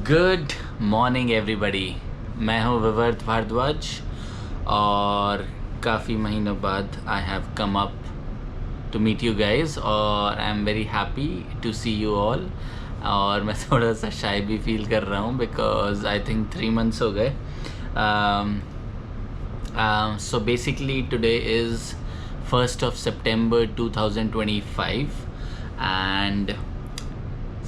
Good morning everybody. मैं हूँ विवर्त भारद्वाज और काफ़ी महीनों बाद I have come up to meet you guys और I am very happy to see you all. और मैं थोड़ा सा शाय भी फील कर रहा हूँ बिकॉज आई थिंक 3 months हो गए। So basically today is 1st of September 2025 and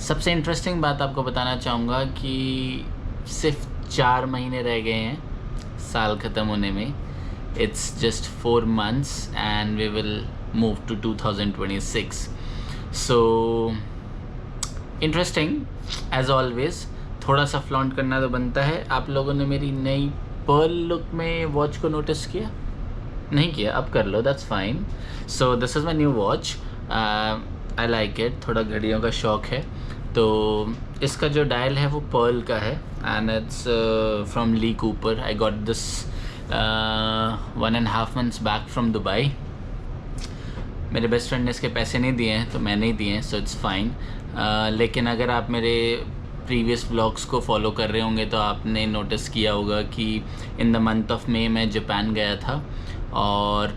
सबसे इंटरेस्टिंग बात आपको बताना चाहूँगा कि सिर्फ 4 महीने रह गए हैं साल ख़त्म होने में। It's just 4 months and we will move to 2026। So interesting as always. थोड़ा सा फ्लॉन्ट करना तो बनता है। आप लोगों ने मेरी नई पर्ल लुक में वॉच को नोटिस किया? नहीं किया? अब कर लो, that's fine. So this is my new watch. I like it. थोड़ा घड़ियों का शौक़ है तो इसका जो डायल है वो पर्ल का है and it's from Lee Cooper. I got this 1.5 months back from Dubai. मेरे बेस्ट फ्रेंड ने इसके पैसे नहीं दिए हैं तो मैंने ही दिए हैं, सो इट्स फाइन। लेकिन अगर आप मेरे प्रीवियस व्लॉग्स को फॉलो कर रहे होंगे तो आपने नोटिस किया होगा कि in the month of May मैं जापान गया था और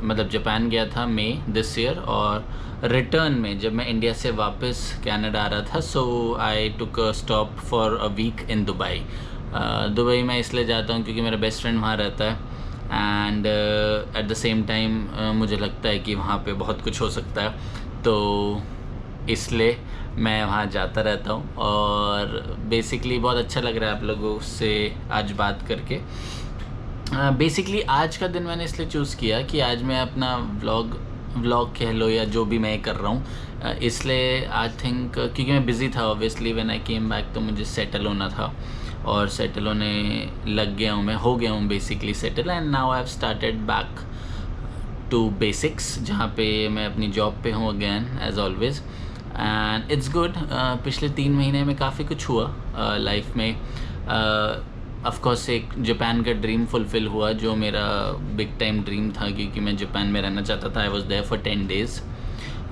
मतलब जापान गया था मई दिस ईयर, और रिटर्न में जब मैं इंडिया से वापस कनाडा आ रहा था so I took a stop for a week in Dubai. Dubai मैं इसलिए जाता हूँ क्योंकि मेरा बेस्ट फ्रेंड वहाँ रहता है and at the same time मुझे लगता है कि वहाँ पे बहुत कुछ हो सकता है, तो इसलिए मैं वहाँ जाता रहता हूँ। और बेसिकली बहुत अच्छा लग रहा है आप लोगों से आज बात करके। बेसिकली आज का दिन मैंने इसलिए चूज़ किया कि आज मैं अपना व्लॉग कह लो या जो भी मैं कर रहा हूँ, इसलिए आई थिंक क्योंकि मैं बिज़ी था obviously when I came back, तो मुझे सेटल होना था और सेटल होने लग गया हूँ, मैं हो गया हूँ basically settled. And now I have started back to basics जहाँ पे मैं अपनी जॉब पे हूँ again as always and it's good. पिछले 3 महीने में काफ़ी कुछ हुआ लाइफ में। ऑफ कोर्स एक जापान का ड्रीम फुलफ़िल हुआ जो मेरा बिग टाइम ड्रीम था, क्योंकि मैं जापान में रहना चाहता था। I was there for 10 days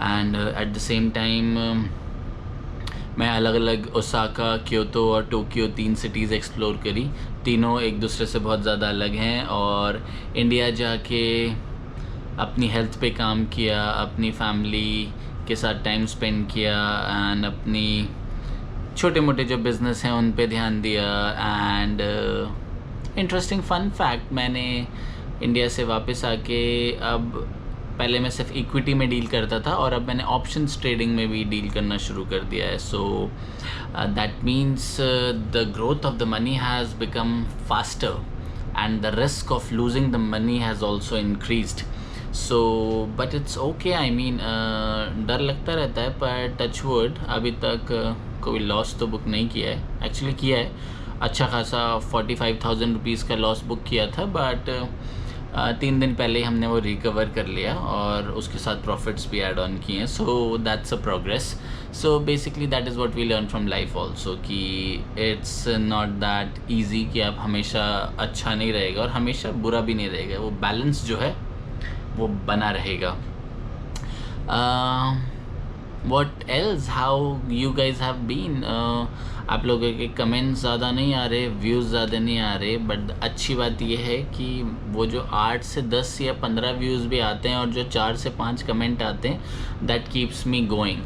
and at the same time मैं अलग अलग ओसाका, क्योतो और टोक्यो 3 cities एक्सप्लोर करी। तीनों एक दूसरे से बहुत ज़्यादा अलग हैं और इंडिया जाके अपनी हेल्थ पे काम किया, अपनी फैमिली के साथ टाइम स्पेंड किया एंड अपनी छोटे मोटे जो बिज़नेस हैं उन पे ध्यान दिया। एंड इंटरेस्टिंग फ़न फैक्ट, मैंने इंडिया से वापस आके अब पहले मैं सिर्फ इक्विटी में डील करता था और अब मैंने ऑप्शंस ट्रेडिंग में भी डील करना शुरू कर दिया है। So that means the growth of the money has become faster and the risk of losing the money has also increased. So but it's okay. I mean डर लगता रहता है पर टच वुड अभी तक कोई लॉस तो बुक नहीं किया है। एक्चुअली किया है अच्छा खासा, 45,000 रुपीज़ का लॉस बुक किया था, बट 3 दिन पहले ही हमने वो रिकवर कर लिया और उसके साथ प्रॉफिट्स भी ऐड ऑन किए हैं। So that's a progress. So basically that is what we learn from life also कि इट्स नॉट दैट ईजी कि आप हमेशा अच्छा नहीं रहेगा और हमेशा बुरा भी नहीं रहेगा। वो बैलेंस जो है वो बना रहेगा। What else? How you guys have been? आप लोगों के कमेंट्स ज़्यादा नहीं आ रहे, व्यूज़ ज़्यादा नहीं आ रहे, बट अच्छी बात यह है कि वो जो 8 से 10 या 15 व्यूज़ भी आते हैं और जो 4 से 5 कमेंट आते हैं, that keeps me going.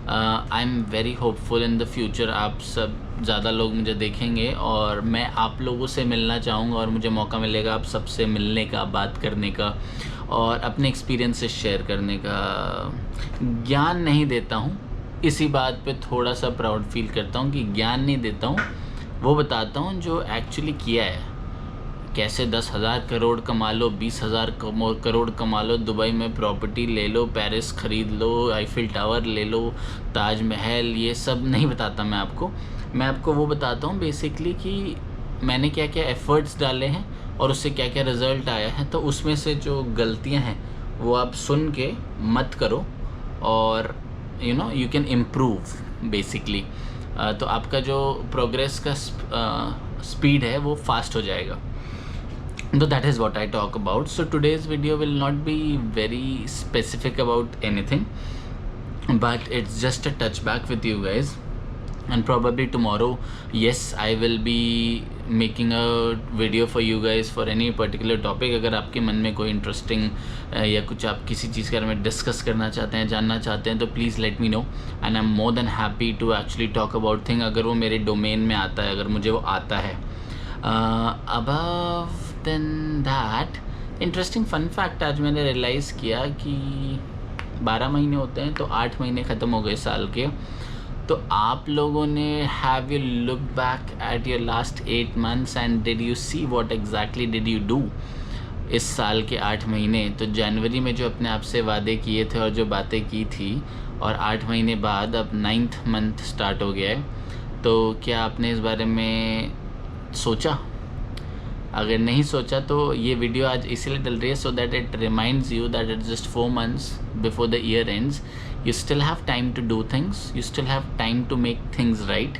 I am very hopeful in the future आप सब ज़्यादा लोग मुझे देखेंगे और मैं आप लोगों से मिलना चाहूँगा और मुझे मौका मिलेगा आप सबसे मिलने का, बात करने का और अपने एक्सपीरियंसेस शेयर करने का। ज्ञान नहीं देता हूँ, इसी बात पे थोड़ा सा प्राउड फील करता हूँ कि ज्ञान नहीं देता हूँ, वो बताता हूँ जो एक्चुअली किया है। कैसे 10,000 करोड़ कमा लो, 20,000 करोड़ कमा लो, दुबई में प्रॉपर्टी ले लो, पेरिस ख़रीद लो, आईफिल टावर ले लो, ताजमहल, ये सब नहीं बताता मैं आपको। मैं आपको वो बताता हूँ बेसिकली कि मैंने क्या क्या एफ़र्ट्स डाले हैं और उससे क्या क्या रिज़ल्ट आया है। तो उसमें से जो गलतियाँ हैं वो आप सुन के मत करो और यू कैन इम्प्रूव बेसिकली। तो आपका जो प्रोग्रेस का स्पीड है वो फास्ट हो जाएगा। So that is what I talk about. So today's video will not be very specific about anything. but it's just a touch back with you guys. And probably tomorrow, yes, I will be making a video for you guys for any particular topic. अगर आपके मन में कोई interesting या कुछ आप किसी चीज़ के बारे में डिस्कस करना चाहते हैं, जानना चाहते हैं, तो please let me know and I am more than happy to actually talk about thing, अगर वो मेरे डोमेन में आता है, अगर मुझे वो आता है. Above than that, interesting fun fact आज मैंने रियलाइज़ किया कि 12 महीने होते हैं तो 8 महीने ख़त्म हो गए साल के. तो आप लोगों ने have you look back at your last 8 months and did you see what exactly did you do इस साल के 8 महीने. तो जनवरी में जो अपने आप से वादे किए थे और जो बातें की थी, और 8 महीने बाद अब 9th month स्टार्ट हो गया है, तो क्या आपने इस बारे में सोचा? अगर नहीं सोचा तो ये वीडियो आज इसीलिए डल रही है, so that it reminds you that it's just 4 months before the year ends. You still have time to do things, you still have time to make things right.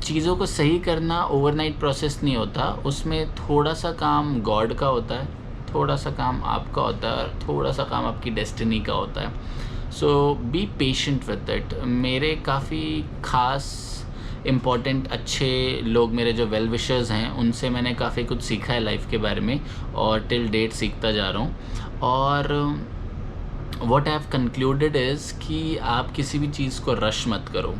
चीज़ों को सही करना ओवरनाइट प्रोसेस नहीं होता, उसमें थोड़ा सा काम गॉड का होता है, थोड़ा सा काम आपका होता है, और थोड़ा सा काम आपकी डेस्टिनी का होता है. सो बी पेशेंट विद इट. मेरे काफ़ी ख़ास इम्पॉर्टेंट अच्छे लोग, मेरे जो वेल विशर्स हैं, उनसे मैंने काफ़ी कुछ सीखा है लाइफ के बारे में, और टिल डेट सीखता जा रहा हूँ. और what I have concluded is कि आप किसी भी चीज़ को रश मत करो.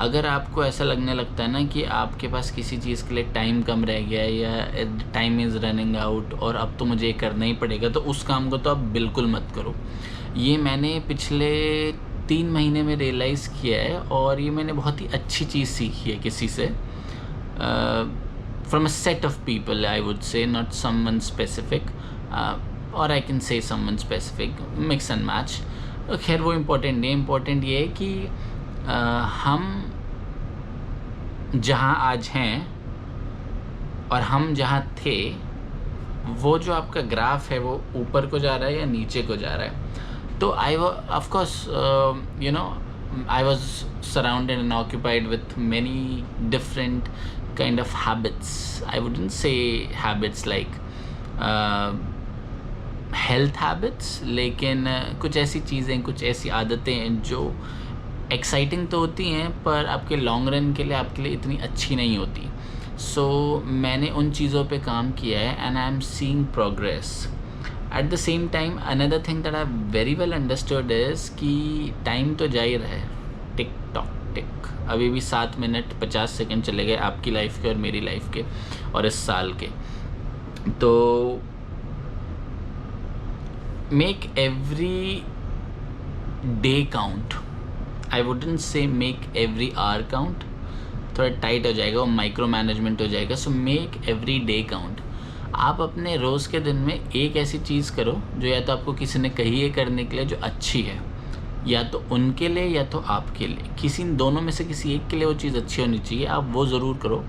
अगर आपको ऐसा लगने लगता है ना कि आपके पास किसी चीज़ के लिए टाइम कम रह गया है, या टाइम इज़ रनिंग आउट और अब तो मुझे ये करना ही पड़ेगा, तो उस काम को तो आप बिल्कुल मत करो. ये मैंने पिछले 3 महीने में रियलाइज़ किया है, और ये मैंने बहुत ही अच्छी चीज़ सीखी है किसी से, from a set of people I would say, not someone specific, और I can say someone specific, mix and match. खैर वो इम्पोर्टेंट नहीं है. इम्पोर्टेंट ये है कि हम जहाँ आज हैं और हम जहाँ थे, वो जो आपका ग्राफ है वो ऊपर को जा रहा है या नीचे को जा रहा है. तो of course you know I was surrounded and occupied with many different kind of habits. I wouldn't say habits like health habits, लेकिन कुछ ऐसी चीज़ें, कुछ ऐसी आदतें हैं जो एक्साइटिंग तो होती हैं, पर आपके लॉन्ग रन के लिए, आपके लिए इतनी अच्छी नहीं होती. सो मैंने उन चीज़ों पे काम किया है and I am seeing progress. Eight the same time another thing that I very well understood is कि टाइम तो जा ही रहा है, टिक टॉक टिक. अभी भी 7 मिनट 50 सेकेंड चले गए आपकी लाइफ के और मेरी लाइफ के और इस साल के. तो make every day count. I wouldn't say make every hour count, थोड़ा टाइट हो जाएगा, वो माइक्रो मैनेजमेंट हो जाएगा. So make every day count. आप अपने रोज़ के दिन में एक ऐसी चीज़ करो जो या तो आपको किसी ने कही है करने के लिए, जो अच्छी है, या तो उनके लिए या तो आपके लिए, किसी दोनों में से किसी एक के लिए वो चीज़ अच्छी होनी चाहिए. आप वो ज़रूर करो,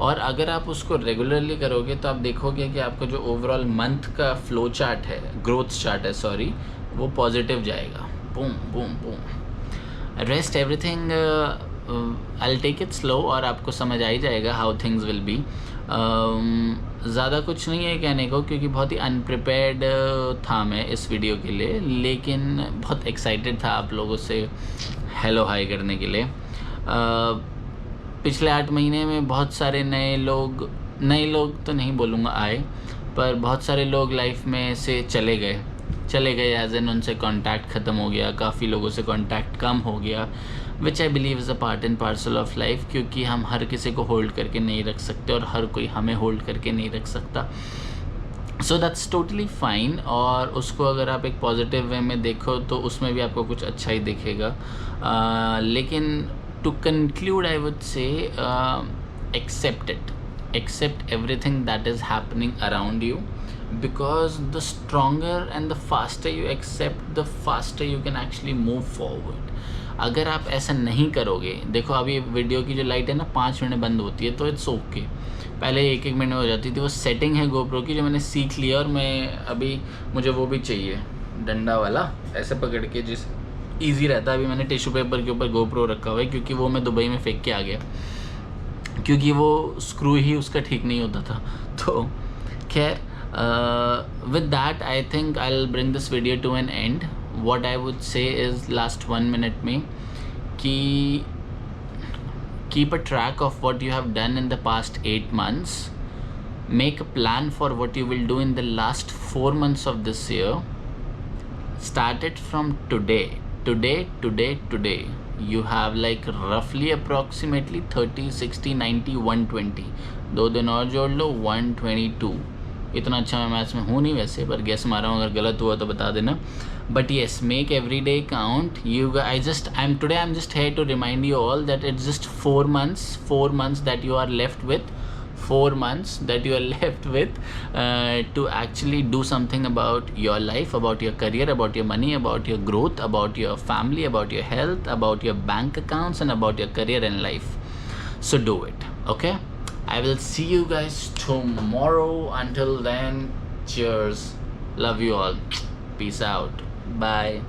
और अगर आप उसको रेगुलरली करोगे तो आप देखोगे कि आपका जो ओवरऑल मंथ का फ्लो चार्ट है, ग्रोथ चार्ट है सॉरी, वो पॉजिटिव जाएगा. Boom boom boom. Rest everything I take it slow, और आपको समझ आ ही जाएगा हाउ थिंग्स विल बी. ज़्यादा कुछ नहीं है कहने को, क्योंकि बहुत ही अनप्रिपेयर्ड था मैं इस वीडियो के लिए, लेकिन बहुत एक्साइटेड था आप लोगों से हेलो हाई करने के लिए. पिछले 8 महीने में बहुत सारे नए लोग तो नहीं बोलूँगा आए, पर बहुत सारे लोग लाइफ में से चले गए एज एन उनसे कांटेक्ट ख़त्म हो गया, काफ़ी लोगों से कांटेक्ट कम हो गया, which I believe is a part and parcel of life, क्योंकि हम हर किसी को होल्ड करके नहीं रख सकते और हर कोई हमें होल्ड करके नहीं रख सकता. सो दैट्स टोटली फाइन, और उसको अगर आप एक पॉजिटिव वे में देखो तो उसमें भी आपको कुछ अच्छा ही दिखेगा. लेकिन to conclude, I would say accept it. Accept everything that is happening around you, because the stronger and the faster you accept, the faster you can actually move forward. अगर आप ऐसा नहीं करोगे, देखो अभी वीडियो की जो लाइट है ना 5 मिनट बंद होती है, तो इट्स ओके. पहले 1-1 मिनट में हो जाती थी. वो सेटिंग है गोप्रो की जो मैंने सीख लिया, और मैं अभी मुझे वो भी चाहिए, डंडा वाला ऐसे पकड़ के जिस ईजी रहता है. अभी मैंने टिश्यू पेपर के ऊपर गोप्रो रखा हुआ है, क्योंकि वो मैं दुबई में फेंक के आ गया, क्योंकि वो स्क्रू ही उसका ठीक नहीं होता था. तो खैर, with that I think I will bring this video to an end. what I would say is last 1 minute में कि keep a track of what you have done in the past 8 months, make a plan for what you will do in the last 4 months of this year, start it from today. You have like roughly approximately 30, 60, 90, 120, 2 दिन और जोड़ लो 122. इतना अच्छा मैं maths में हूँ नहीं वैसे, पर गेस मारा हूँ, अगर गलत हुआ तो बता देना. But yes, make every day count. I'm just here to remind you all that it's just 4 months that you are left with. 4 months that you are left with to actually do something about your life, about your career, about your money, about your growth, about your family, about your health, about your bank accounts, and about your career and life. So do it, okay? I will see you guys tomorrow. Until then, cheers. Love you all. Peace out. Bye.